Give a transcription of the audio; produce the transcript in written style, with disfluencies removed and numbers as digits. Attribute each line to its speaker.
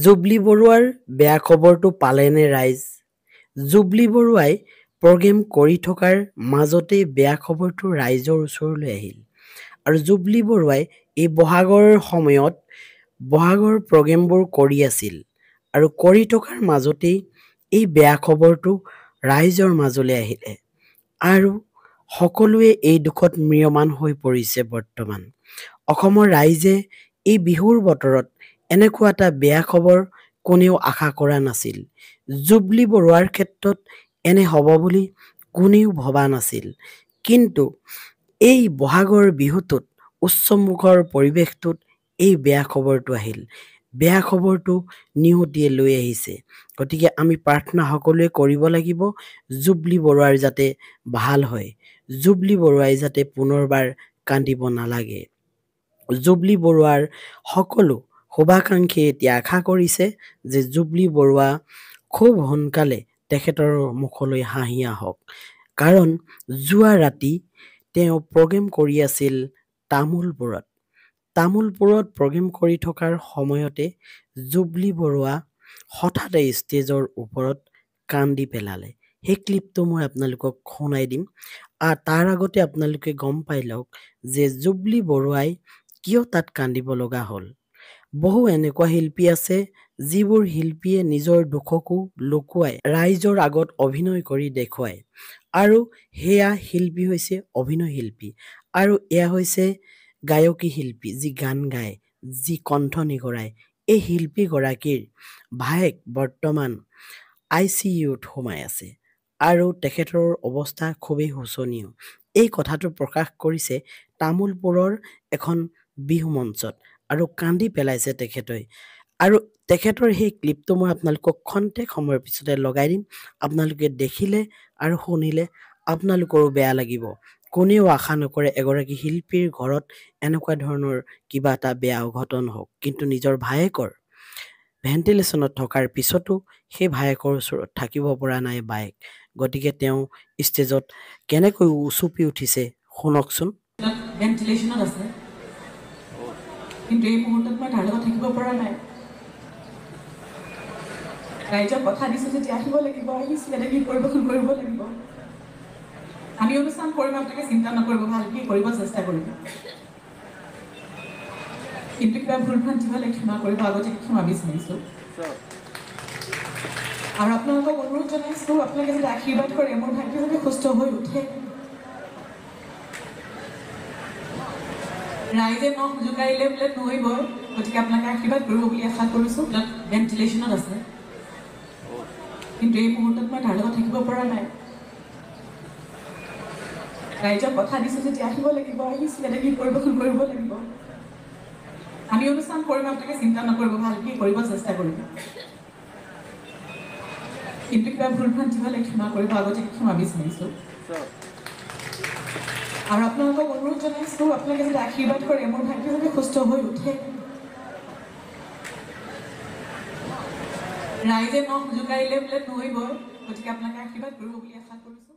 Speaker 1: Jubilee বৰুৱাৰ বেয়া খবৰটো পালেনে ৰাইজ? জুবলি বৰুৱাই প্ৰগ্ৰেম কৰি থকাৰ মাজতেই বেয়া খবৰটো ৰাইজৰ ওচৰলৈ আহিল। আৰু জুবলি বৰুৱাই এই বহাগৰ সময়ত বহাগৰ প্ৰগ্ৰেমবোৰ কৰি আছিল আৰু কৰি থকাৰ মাজতেই এই বেয়া খবৰটো ৰাইজৰ মাজলৈ আহিলে আৰু সকলোৱে এই দুখত ম্ৰিয়মান হৈ পৰিছে বৰ্তমান। অসমৰ ৰাইজে এই বিহুৰ বতৰত এনেকুৱা এটা বেয়া খবৰ কোনেও আশা কৰা নাছিল। জুবলি বৰুৱাৰ ক্ষেত্ৰত এনে হ'ব বুলি কোনেও ভবা নাছিল। কিন্তু এই বহাগৰ বিহুটোত উচ্চমুখৰ পৰিৱেশটোত এই বেয়া খবৰটো আহিল। বেয়া খবৰটো নিউতিয়ে লৈ আহিছে। গতিকে আমি প্ৰাৰ্থনা সকলোৱে কৰিব লাগিব জুবলি বৰুৱাৰ যাতে ভাল হয়। জুবলি বৰুৱাই যাতে পুনৰবাৰ কান্দিব নালাগে। জুবলি বৰুৱাৰ সকলো শুভাকাংক্ষীয়ে এতিয়া আশা কৰিছে যে জুবলি বৰুৱা খুব সোনকালে তেখেতৰ মুখলৈ হাঁহি আহক। কাৰণ যোৱা ৰাতি তেওঁ প্ৰগ্ৰেম কৰি আছিল তামোলপুৰত। তামোলপুৰত প্ৰগ্ৰেম কৰি থকাৰ সময়তে জুবলি বৰুৱা হঠাতে ষ্টেজৰ ওপৰত কান্দি পেলালে। সেই ক্লিপটো মই আপোনালোকক শুনাই দিম। তাৰ আগতে আপোনালোকে গম পাই লওক যে জুবলি বৰুৱাই কিয় তাত কান্দিব লগা হ'ল। বহু এনেকুৱা শিল্পী আছে যিবোৰ শিল্পীয়ে নিজৰ দুখকো লুকুৱাই ৰাইজৰ আগত অভিনয় কৰি দেখুৱায় আৰু সেয়া শিল্পী হৈছে অভিনয় শিল্পী আৰু এয়া হৈছে গায়কী শিল্পী যি গান গায়, যি কণ্ঠ নিগৰায়। এই শিল্পীগৰাকীৰ ভায়েক বৰ্তমান ICUত সোমাই আছে আৰু তেখেতৰ অৱস্থা খুবেই শোচনীয়। এই কথাটো প্ৰকাশ কৰিছে তামোলপুৰৰ এখন বিহু মঞ্চত আৰু কান্দি পেলাইছে তেখেতে। আৰু তেখেতৰ সেই ক্লিপটো মই আপোনালোকক খন্তেক সময়ৰ পিছতে লগাই দিম। আপোনালোকে দেখিলে আৰু শুনিলে আপোনালোকৰো বেয়া লাগিব। কোনেও আশা নকৰে এগৰাকী শিল্পীৰ ঘৰত এনেকুৱা ধৰণৰ কিবা এটা বেয়া অঘটন হওক। কিন্তু নিজৰ ভায়েকৰ ভেণ্টিলেশ্যনত থকাৰ পিছতো সেই ভায়েকৰ ওচৰত থাকিব পৰা নাই বায়েক। গতিকে তেওঁ ষ্টেজত কেনেকৈ উচুপি উঠিছে শুনকচোন।
Speaker 2: ভেণ্টিলেশ্যনত আছে, কিন্তু এই মুহূৰ্তত মই তাৰ লগত থাকিব পৰা নাই। ৰাইজক কথা দিছোঁ যেতিয়া আহিব লাগিব, আহিছোঁ এনেকৈ পৰিৱেশন কৰিব লাগিব। আমি অনুষ্ঠান কৰিম, আপোনালোকে চিন্তা নকৰিব, ভালকৈ কৰিব চেষ্টা কৰিম। কিন্তু কিবা ভুল ভ্ৰান্তি হ'লে ক্ষমা কৰিব, আগতে ক্ষমা বিচাৰিছোঁ। আৰু আপোনালোকক অনুৰোধ জনাইছোঁ, আপোনালোকে যদি আশীৰ্বাদ কৰে মোৰ ভাইটি যাতে সুস্থ হৈ উঠে। ৰাইজে নখ জোকাৰিলে বোলে নৈ বয়, গতিকে আপোনালোকে আশীৰ্বাদ কৰিব বুলি আশা কৰিছোঁ। ভেণ্টিলেশ্যনত আছে, কিন্তু এই মুহূৰ্তত মই তাৰ লগত থাকিব পৰা নাই। ৰাইজক কথা দিছোঁ যেতিয়া আহিব লাগিব, আহিছোঁ এনেকৈ পৰিৱেশন কৰিব লাগিব। আমি অনুষ্ঠান কৰিম, আপোনালোকে চিন্তা নকৰিব, ভালকৈ কৰিব চেষ্টা কৰিম। কিন্তু কিবা ভুল ভ্ৰান্তি হ'লে ক্ষমা কৰিব, আগতে ক্ষমা বিচাৰিছোঁ। আৰু আপোনালোকক অনুৰোধ জনাইছোঁ, আপোনালোকে যদি আশীৰ্বাদ কৰে মোৰ ভাইটি যাতে সুস্থ হৈ উঠে। ৰাইজে নখ জোকাৰিলে বোলে নৈ বয়, গতিকে আপোনালোকে আশীৰ্বাদ কৰিব বুলি আশা কৰিছোঁ।